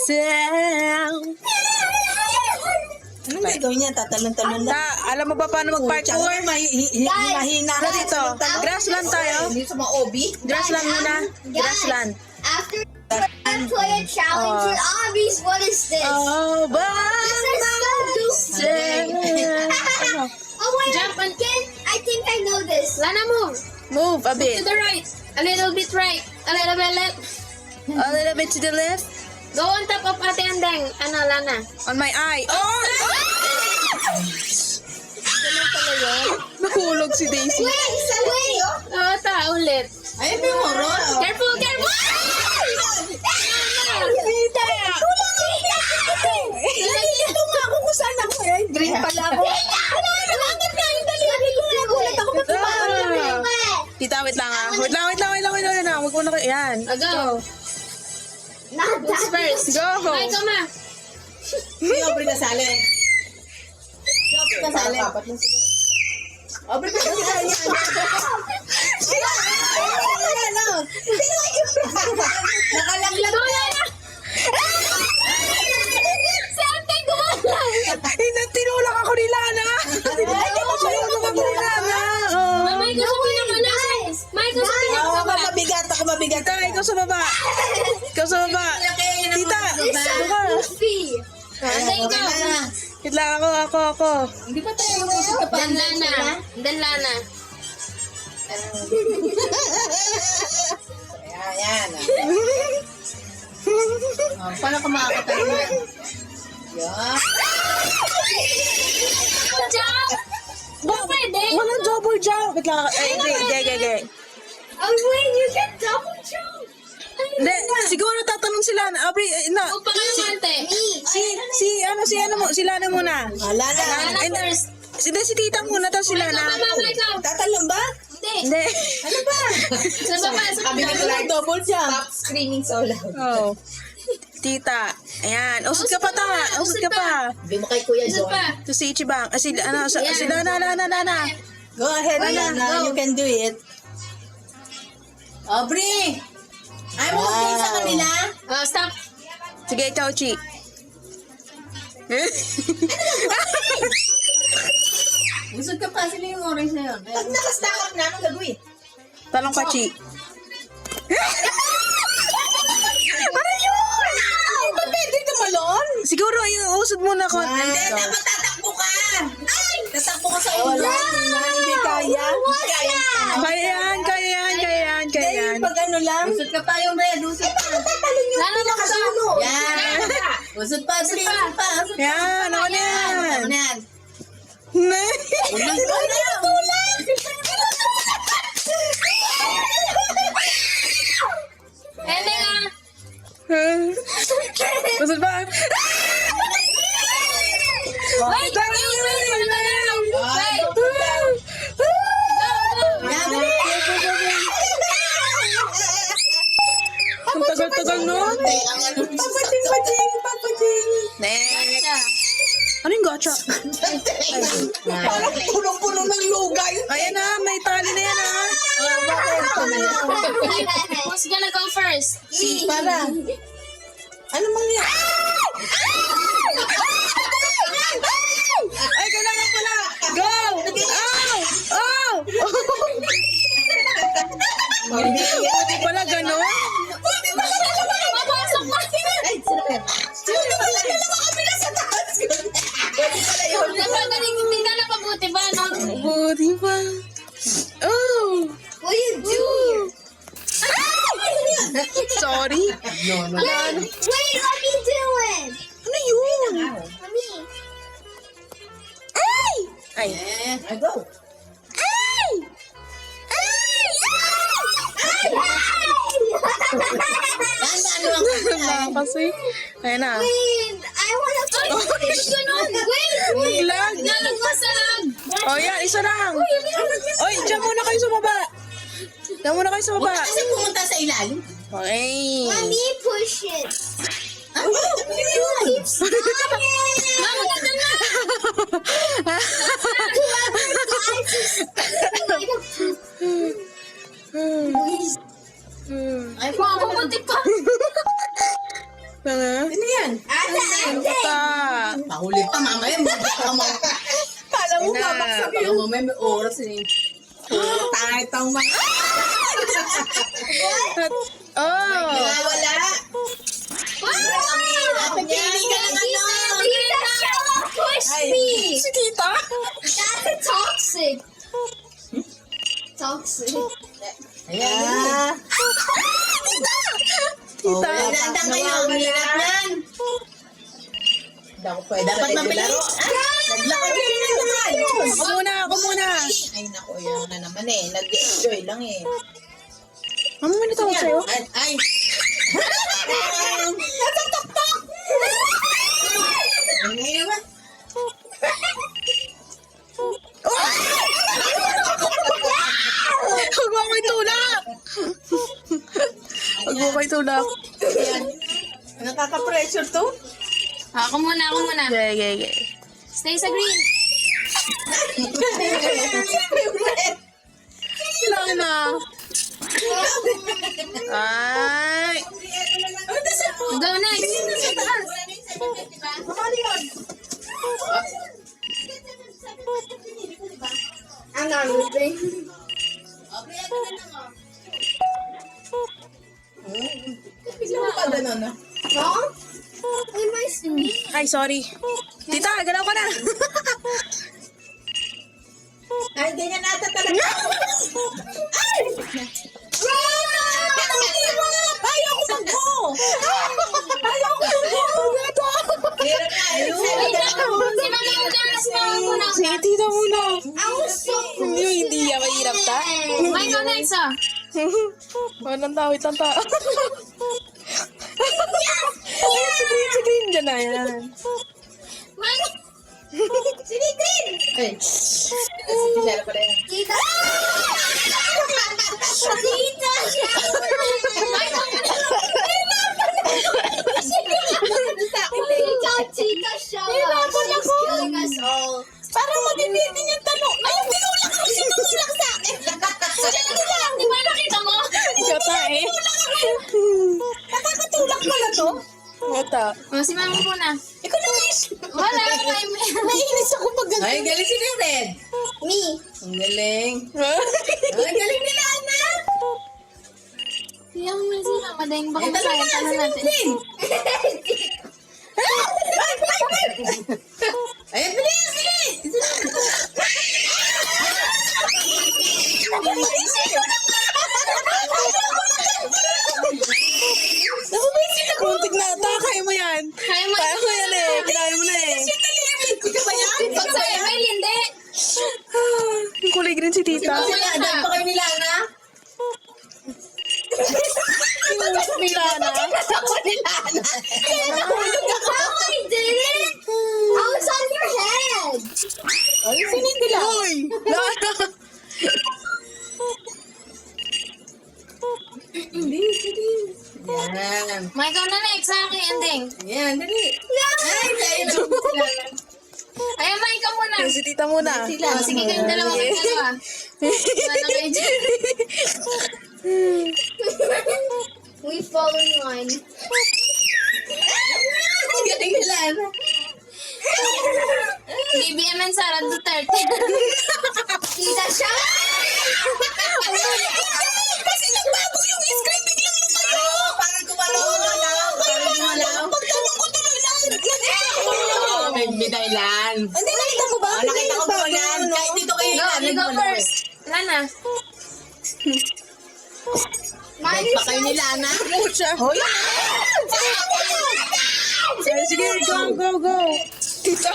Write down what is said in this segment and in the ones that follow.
sound. Anong gagawin niya? Tatalon-talon lang. Alam mo ba paano mag-parkour? Mahina ka. Dito, grassland tayo. Hindi sa mga obi. Grassland muna. Grassland. After I play a challenge with obbies, what is this? Oh, but This is so Ano? Oh wait, jump again. I think I know this. Lana, move. Move a To bit. the right. A little bit right. A little bit left. A little bit to the left. Go on top of Ate Andeng. Ano, Lana? On my eye. Oh! Nahulog si Daisy. Wait. Oo, ulit. Ayun mo yung moron. Careful, careful! Ito nga ako kung saan ako. Green pala ako. Bakit nga yung daliri ko? Nagulat ako ba't tumakas? Tita, wait lang ah. Wait lang. Huwag mo na kayo. Yan. Go. Not Who's that. first? Go. Ay, come on. Si Aubrey kasali. Si Aubrey kasali. Aubrey kasali. Nakalaglag Go, na. Lana. Si Ate, gumalang. Tinulak ako ni Lana. Tinulak ako ni Lana. Mamay ko sa pinakalas. May ko sa Ako pinakalas. mabigat. Ako mabigat. Tita, ikaw sa baba. Tita, baba. Goofy. Andeng, ikaw. Wait lang ako. Hindi pa tayo mag-usap ka pa. Dan Lana. Dan Lana. Ayan. Paano ka makakatayo yan? Yan. Jump! Ba, Pwede. walang double jump. Wait lang. Gay. Oh wait, you can double jump. Hindi, siguro tatanong sila na, Aubrey, na, Huwag pa kayo mante. si Lana muna. Wala na. Lana first. Si Tita muna, tapos si Lana. Mama, ikaw. Tatalon ba? Hindi. Hindi. Ano ba? Sa baba, sa Sabi ni baba. Clark, double jump. Stop screaming so loud. Oh. Tita. Ayan. Usod ka pa. Sabi mo kay Kuya Isa John. pa. To si Ichibang. Si Lana. Go ahead, Ayan, Lana. go. You can do it. Aubrey! Ay, mo sa kanila? Stop. Sige, ikaw, Chi. Usod ka pa. Sino yung orange na yun? Pag nakastack up na, anong gagawin? Talong ka, Chi. Ano yun? Ba't pwede tumalon? Siguro, yung usod muna ko. Hindi, dapat tatakbo ka. Ay! Tatakbo ka sa ulo. Hindi kaya. Kaya yan. Pag ano lang. Usod ka pa yung red. Usod pa. Lana, nakasulo. Yan. Usod pa. Usod pa. Yan, ako na yan. Ako na yan. Ulang Ending ah. Usod pa. Wait. Ang tagal-tagal nun. Papating. Next. Ano yung gacha? Parang punong-puno ng lugay. Ayan na, may tali na yan ha. Who's gonna go first? Si para. Ano mangyari? Ay, kailangan pala. Go! Oh! Hindi pala gano'n. Papasok pa. Ay, sinabi. Sino ba dalawa kami nasa taas? Pwede pala yun. Napagaling, hindi ka napabuti ba, no? Buti pa. Oh! What are you doing? Sorry. Wait, what are you doing? Ano yun? Me. Ay! Ay. I go. Ay! Ano ang Kasi. Ayan na. Wait, I want to play. Wait. Lag. Nalagpas sa lag. Oh, yan. Isa lang. Oy, dyan muna kayo sa baba. Dyan muna kayo sa baba. Kasi pumunta sa ilalim. Okay. Let me push it. Ano? Keep stopping. Mama, ganda na. Ay, Mama, buti pa. Mga? Sino yan? Gota. Mahuli pa, mamaya. Kala mo babaksak yun. Mamaya may oras eh. Tayo tang mga. Oh. Wala. Napipili ka lang ano. Tita Shaw, push me. Si tita? That's toxic. Toxic. Ayan. Tita. Dandang kayo. Mahirap yan. Hindi ako pwede. Dapat mapili. Naglakad ka rin naman. Ako muna. Ay, naku, yun na naman eh. Nag-enjoy lang eh. Mama, may natawag sa'yo? Ay! Natatok-tok! Ano yun ba? Huwag mo ako'y tulak! Huwag mo ako'y tulak. Nakaka-pressure to? Ako muna. Okay. Stay sa green. Kailangan na. Ay! Go next. I'm not moving. Bigla pa gano'n, no? Mom? Why am I singing? Ay, sorry. Tita, galaw ka na. Ay, ganyan nata talaga. Ay! Ayaw ko mag-go! Ayaw ko mag-go! Hirap na, ayun. Si Mama muna. Si tita muna. I was so Hindi yan, mahirap ta. Mike, go next ah. Walang tao, itang tao. Ay, si green dyan na yan. Mike. Sini green. Ay, si Michelle pala yan. Tita. Tita Tita Shaw. She's killing us all. Parang mag-ibigin yung tanong. Ay, yung tinulak ko. Sinulak sa akin. Di ba nakita mo? Gota eh. Nakakatulak pala to. Gota. Si Mama muna. Ikaw na guys. Wala. Naiinis ako pag gano'n. Ay, galing si Red. Me. Ang galing. Ang galing nila, Ana. Kaya mo si Mama dahil baka Ay, masaya talaga, tanong si natin. Red. Ay, bilis, bilis. Muntik na ata, kaya mo yan. Kaya mo Kaya mo yan eh. Kaya mo na eh. Ikaw ba yan? Pag sa email, hindi. Ang kulay green si tita. Sinadaan pa kayo nila, Ana? Milana. Ako nila, Ana. How I did it? I was on your head. Ay, sinin nila. Uy! Lana! Bilis, bilis. Yan. Mike, go na next sa akin ending. Yan, dali. Ay, kaya naman sila. Ayan, Mike, ka muna. Si tita muna. Sila. Oh, sige, kayong dalawa. Wala kayo dyan. We fall in line. Ang galing nila, Ana. BBM and Sara Duterte. Tita Shaw. Kasi nagbago yung screen, biglang lumayo. Parang gumalaw. Parang gumalaw. Pagtanong ko tuloy lang. May dahilan. Hindi, nakita mo ba? Nakita ko po yan. Kahit dito kayo Go, you go first. Lana. Kahit pa kayo nila, Ana. Pucha. Hoy! Sige, go. Tita.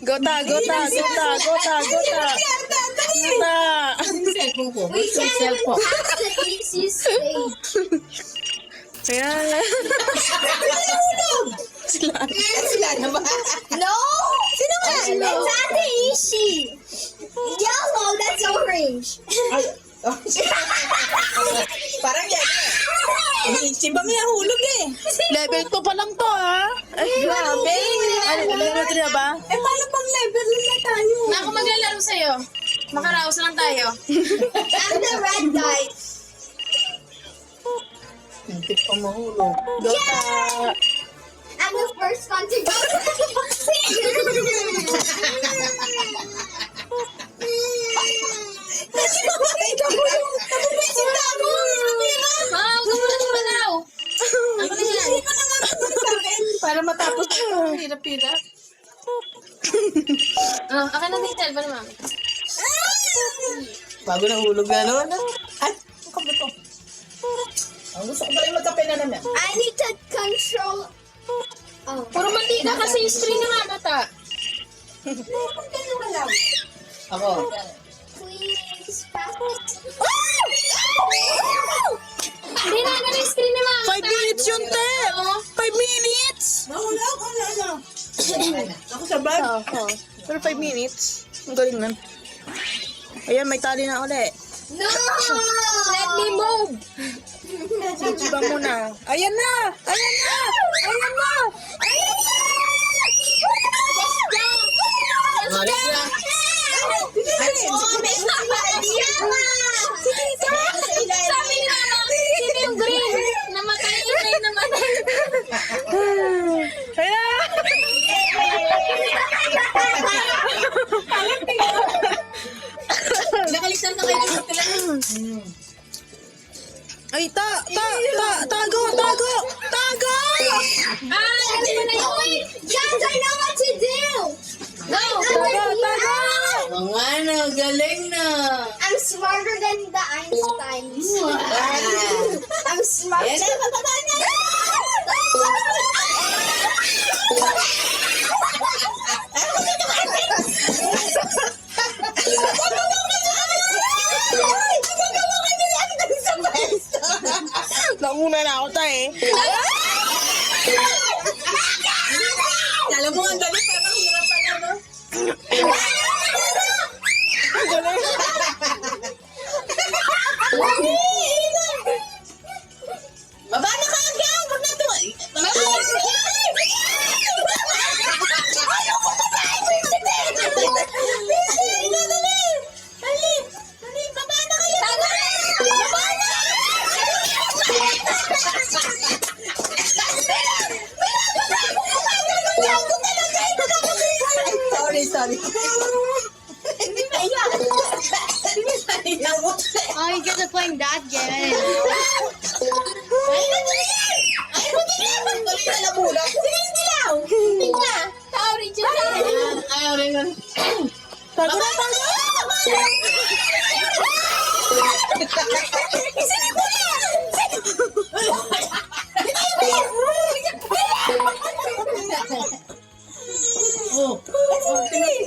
Gota. Cellphone ko. We can't pass the easy stage. Ayan. Sila. Sila na ba? No. Sino ba? It's not the easy. Yellow, that's orange. Parang yan. Si ba may nahulog eh. Level 2 pa lang to, ha? Ay, grabe. Ano, level 3 na ba? Eh, paano pang level na tayo? Na ako maglalaro sa'yo. Makaraos lang tayo. I'm the red guy. Hindi pa mahulog. Dota! I'm the first one to go. Wow, gumulong mo daw. Ako na yan. Para matapos ito. Hirap-hirap. Akin na din, cellphone ni mami. Bago nahulog na naman. Ay! Ang kape to. Ang gusto ko pala yung magkape na naman. I need to control. Oh. Puro mantika kasi yung screen ng mata. Ako. Please pass. Hindi na, ganun yung screen ni mama. 5 minutes yun, te! 5 minutes! Nahulog? Ano? Ako sa bag. Pero 5 minutes. Ang galing nun. Ayan, may tali na uli. No! Let me move. Iba muna. Ayan na! Ayan na! Ayan na! Malis na. Sabi ni mama, sino yung green? Namatay yung green naman. Ayan! Nakalitan na kayo ng kailangan. Ay, tago! Tago! Hindi mo na yun. Guys, I know what to do. Go! Tago! Ang ano, galing na. I'm smarter than the Einsteins. I'm smart. Yan na, bababa na. Nauna na ako, tay. Alam mo, ang galing, parang hirap pa na, no? Baba na ka agad! Huwag na to! Sorry. Hindi na iyak. Oh, you guys are playing that game. Ayaw rin nun. Tago na, tago!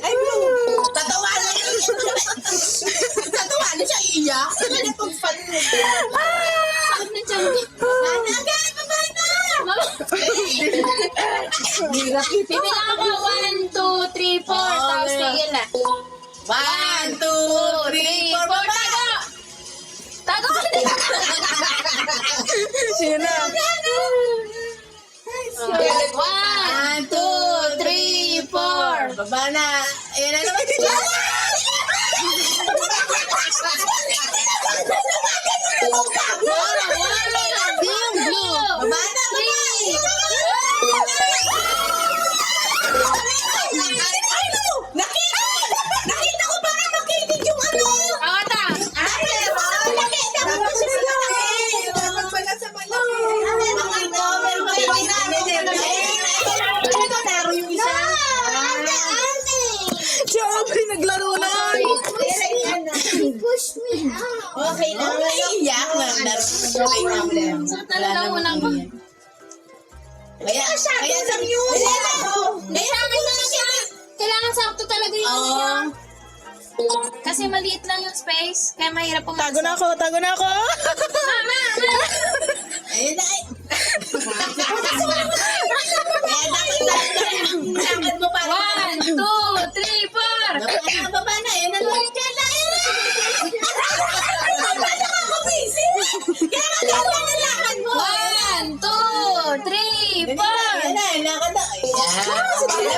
Ay, tatawanan siya iiyak. Saan na pag fan mo? Sakit na dyan. Bibilang ako. 1, 2, 3, 4. Tapos tigil na. 1, 2, 3, 4, baba! Tago ka din. Sige na. 1, 2, 3, 4. Baba na. Ayan na naman siya. Baba na, Nakita ko parang nakitig yung ano. Ata. Nakita ko pa siya sa laki. Dapat pala sa malaki. Nakita ko, meron pa yung naro yung isa. Si Aubrey naglaro na. He pushed me out. Okay na. Iyak na. Sakit na lang unang ko. Kaya sa music. Kailangan sakto talaga yung ano niya. Kasi maliit lang yung space. Kaya mahirap pumasok. Tago na ako. Mama! Ayun na. Dapat mo pa. 1, 2, 3, 4. Baba na. Ayun na. Kaya maganda na lakad mo. 1, 2, 3, 4. Ayan na. Lakad na. Ayan.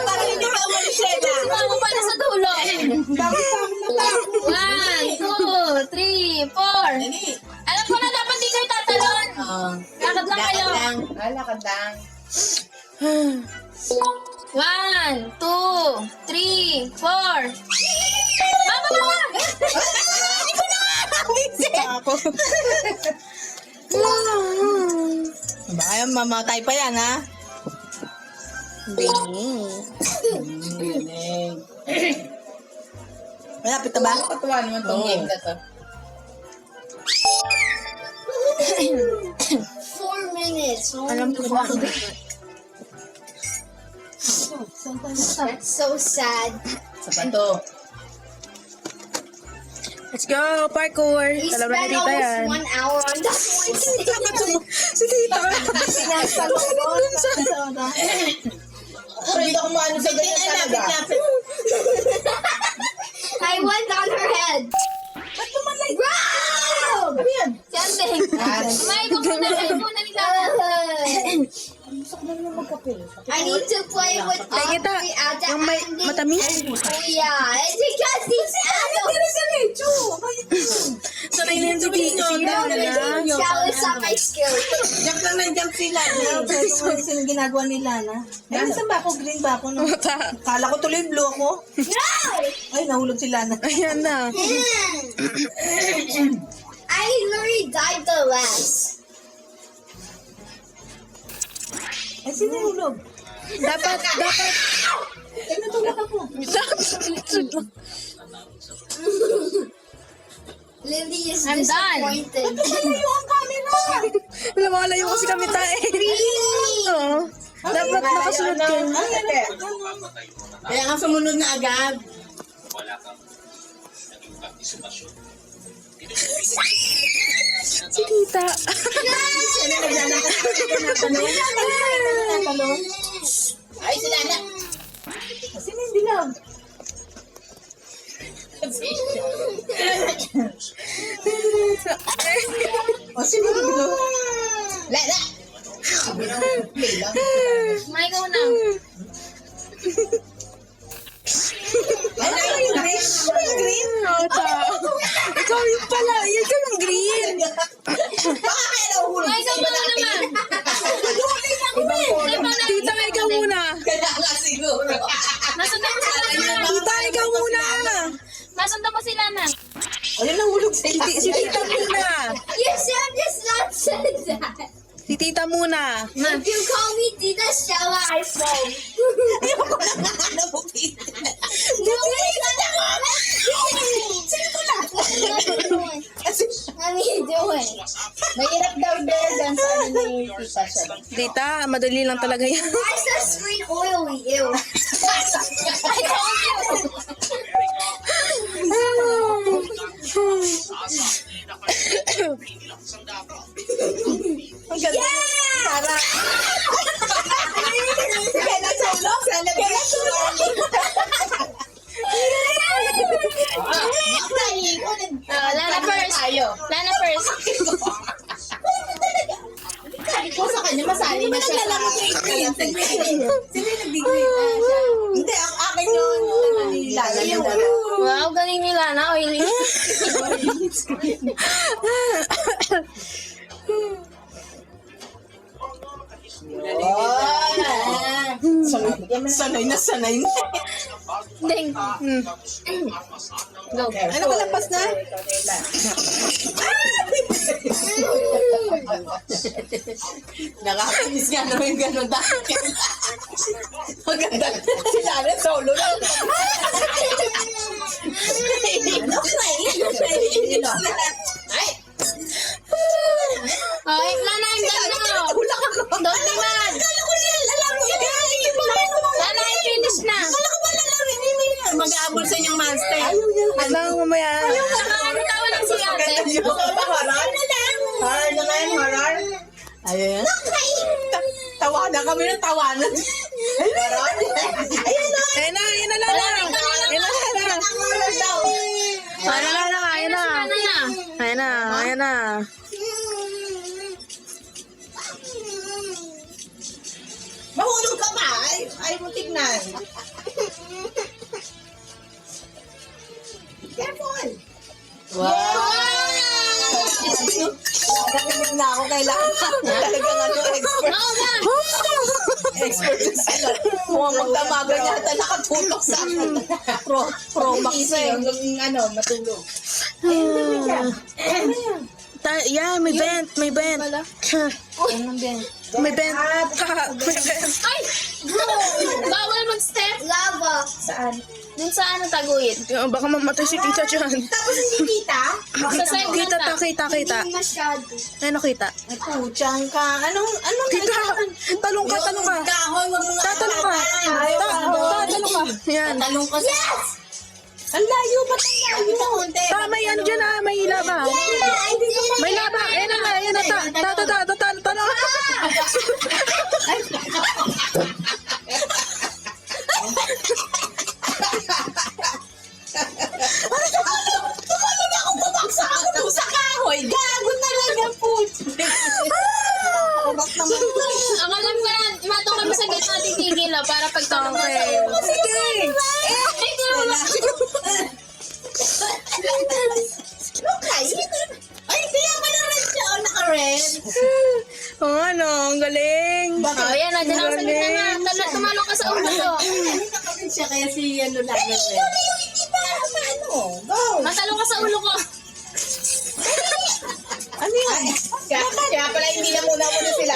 Parang hindi ka umalis siya. Ako pala sa dulo. 1, 2, 3, 4. Alam ko na dapat di kayo tatalon. Lakad Lakad lang kayo. Lakad lang. 1, 2, 3, 4. Mama, mama! Ako. Baka mamatay pa yan, ha? Malapit na ba? Nakakatuwa naman tong game na to. 4 minutes. Alam ko ba? That's so sad. Sa pato. Let's go, parkour. We Alam na spent ni Tita yan. almost 1 hour on that one. Si Tita. Pwede ako maano sa ganyan talaga. I went on her head. Ba't tumalay? Wow! Ano yan? Siyempre. Kumain ko muna. Kain muna nila. I need to play with all Tita, three adults. yung may matamis. Yeah, it's because these adults. Sanay na yun si Tita. Jealous of my skills. Jump lang ng jump sila. Pwede mo yung ginagawa nila, na. Ay, saan ba ako? Green ba ako? No? Kala ko tuloy blue ako. No! Ay, nahulog sila na. Ayan na. I literally died the last. Ay, sino nahulog? Dapat. Ay, natulak ako. Lily is I'm done. disappointed. Malayo ang camera. Lumalayo kasi kami tayo. Oo. Dapat nakasunod ka. Kaya nga sumunod na agad. Si Tita. Ay, sila na. Sino yung dilaw? O, sino yung dilaw? Lala! Kumain ka muna. Lala yung green? Yung green? Ikaw yung pala. Ikaw yung green. Baka kaya nahulog. Kumain ka muna naman. Tita, ikaw muna. Kaya nga siguro. Nasundan mo sila na. Tita, ikaw muna. Nasundan mo sila na. Ayun, nahulog sila. Si Tita muna. You should just not said that. Si Tita muna. If you call me Tita Stella, I fall. Ayoko na nga na mo, Peter. No, wait, What are you doing? Mahirap daw dyan sa ano ni Tita siya. Tita, madali lang talaga yan. Why is the screen oily? Ew. I told you. Ang ganda. Para. Kaya nasulong. Sana kaya nasulong. Lana first. Lana first. Kung sa kanya, masali na siya sa... Sino yung nag-degree? Hindi, ang akin yun. Lala yung Wow, galing ni Lana. Oily. Sanay na sanay na. Ding. Go. Ano ka lampas na? Nakakainis nga naman yung gano'n dahil. Maganda. Sila na solo lang. Ay! Okay, Lana, I'm done now. Don't be mad. Lana, I finish na. Mag-aabol sa inyong master. Alam mo mamaya. Ano tawa lang si ate? Horror naman, horror. Ayun. Tawanan kami ng tawanan. Horror. Ayun na. Ayan na, ayan na, Lala. Ayan na, Lala. Horror daw. Ayan na, Lala. Ayan na. Lana na. Ayan na, ayan na. Mahulog ka ba? Ay mo tignan. Careful. Wow! Nakakinig na ako kailangan. Talagang Mukhang magdamagan yata nakatutok sa Pro Max eh. Hanggang matulog. Yan, may vent. May vent. Anong din? May vent. May vent. Ay! Bawal mag-step. Lava. Saan? Dun sa ano taguyod. Baka mamatay si tita dyan. Tapos hindi kita? Sa side Kita, lang ta. kita. Hindi masyado. Ano kita? Ay, puchang ka. Anong Kita. Talong ka. Kahoy, wag mo nga. Tatalong ka. Tatalong ka. Yan. Talong ka. Yes! Ang layo ba tayo? May ano dyan may laba. May laba. Ayan na. Talong. Tumalon ako, bumagsak ako sa kahoy. Gago talaga po. Ang alam ko yan, matong kami sa gitna titigil para pagtanong Okay. Sige. Ay, kaya pala red siya. Naka-red. Ano, ang galing. Oh, yan, nandiyan ako sa gitna nga. Tumalong ka sa ulo ko. Naka-red siya kaya si ano lang. Hindi pa ano. Go. Matalong ka sa ulo ko. Ano yan? Kaya pala hindi na muna sila.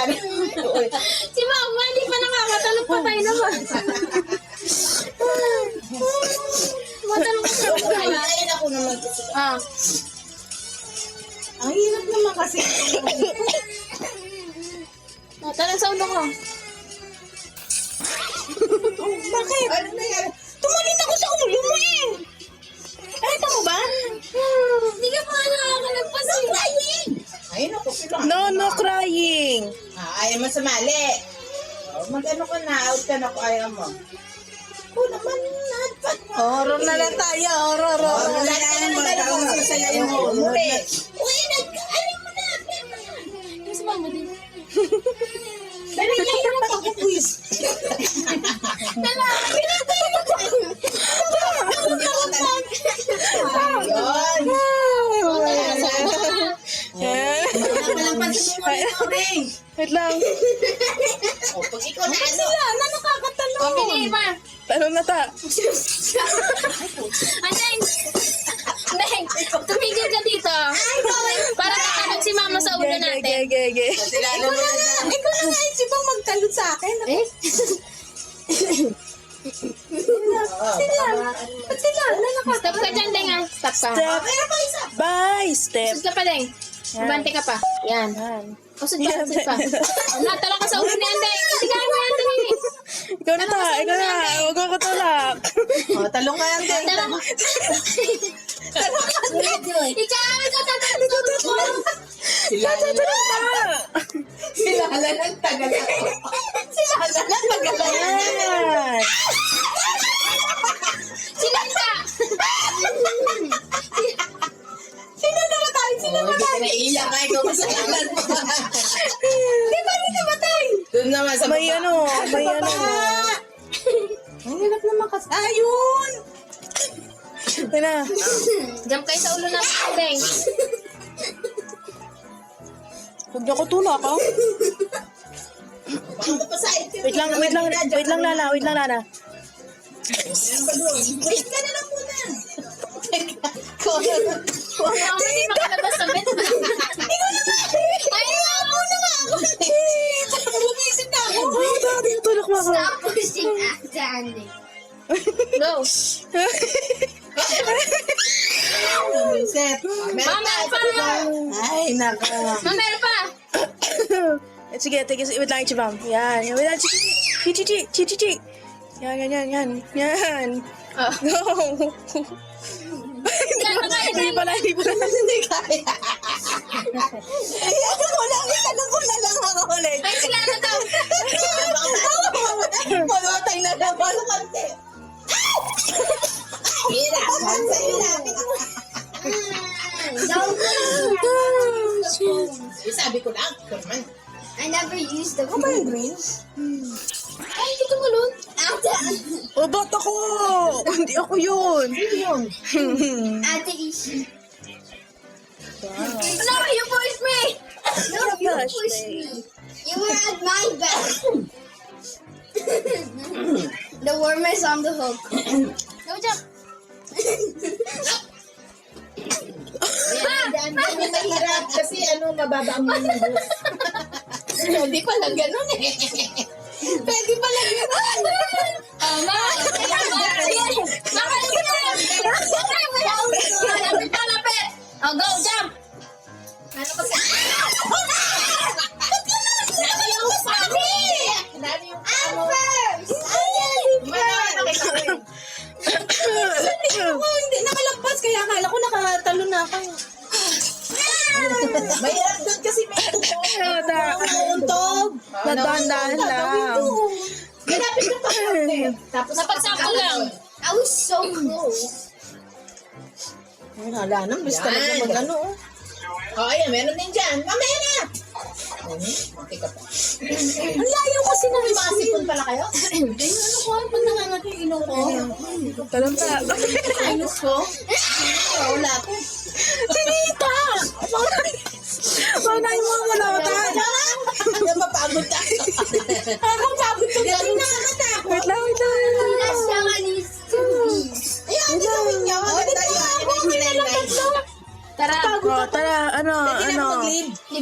Si Mama, hindi pa nakakatalong pa tayo naman. Matalong ka sa ulo ko. Ayun ako naman. Ah. Ang hirap naman kasi. Matalong sa ulo ko. Bakit? Ano na yan? Tumalit ako sa ulo mo eh. Nakita mo ba? Hindi ka pa nakakalagpas eh. Ayun ako sila. No crying. Ayaw mo sumali. Mag-ano ka na, out ka na kung ayaw mo. Ako naman, nagpat mo. Horror na lang tayo, horror. Horror na lang, magkakaroon sa sayo mo. Muli. Uy, ano mo na, Yung si Mama din. dali niya yung pag-quiz. Ayun. Wait lang. Pag ikaw na ano nakakatalong. Pabili pa. Talong na ta. Andeng! Andeng! Tumigil ka dito. Para matalog si Mama sa ulo natin. Ge. Ikaw na nga isipang magtalod sa akin. Sila? Stop ka dyan, Deng ah. Stop ka. Step by step. Sud ka pa, Deng. Bante ka pa. Yan. Usod pa, usod pa. Natalong ka sa ulo ni Andeng. Hindi ka mo yan, Deng. Ikaw na. Huwag ako katulak. Talong ka yan, Deng. Talong ka. Ikaw tatalong ko. Silala ng tagal. Silala ng tagal. Yan. Sinita! Sino namatay? Naiiyak ka, ikaw masalanan mo. Di ba rin namatay? Doon naman sa May ano. Ang hirap naman kasi. Ayun! Yan na. Jump kayo sa ulo natin, Deng. Huwag niyo ko tulak, ha? Wait lang, Lana. Wait ka na lang muna. Mama, hindi makalabas sa bed. Ay, muna nga ako. Lumisit na ako. Tulak mo ako. Stop pushing after Andy. Go. Lumisit. Mama, pa. Ay, nako. Mama, pa. Sige, wait lang, Ichibam. Yan. Wait lang, Chichi. Yan. Oh. Go. Hindi pala. Hindi kaya. Ay, tanong ko na lang ako ulit. Ay, sila na daw. Mamatay na lang. Paano kante? Hirap. Sabi ko lang. Kurman. I never used the Ano ba yung green? Ay, hindi tumalun. O, ba't ako? Hindi ako yun. Ate Ishi. No, you pushed me. No, you pushed me. You were at my back. Worm is on the hook. Go, jump. Yan, mahirap kasi mababa ang manubos. Hindi pala ganun eh. Pwede pala ganun. Lapit. Oh, go, jump. Ano kasi? Nani yung sabi? Nani yung I'm first. Hindi nakalampas, kaya akala ko nakatalo na ako. Mahirap doon kasi may untog. Dahan-dahan lang. Ganapit ka pa. Tapos napagsako lang. I was so close. Wala nang, basta talaga mag-ano. Ayan, meron din dyan. Mamaya na! Ang layo kasi na masipon pala kayo. Ganyan, ano ko? Pag nangangat yung ino ko. Talanta. Sinus ko. Wala ko. Sinita! Panay mo wala ka. Mapagod tayo. Mapagod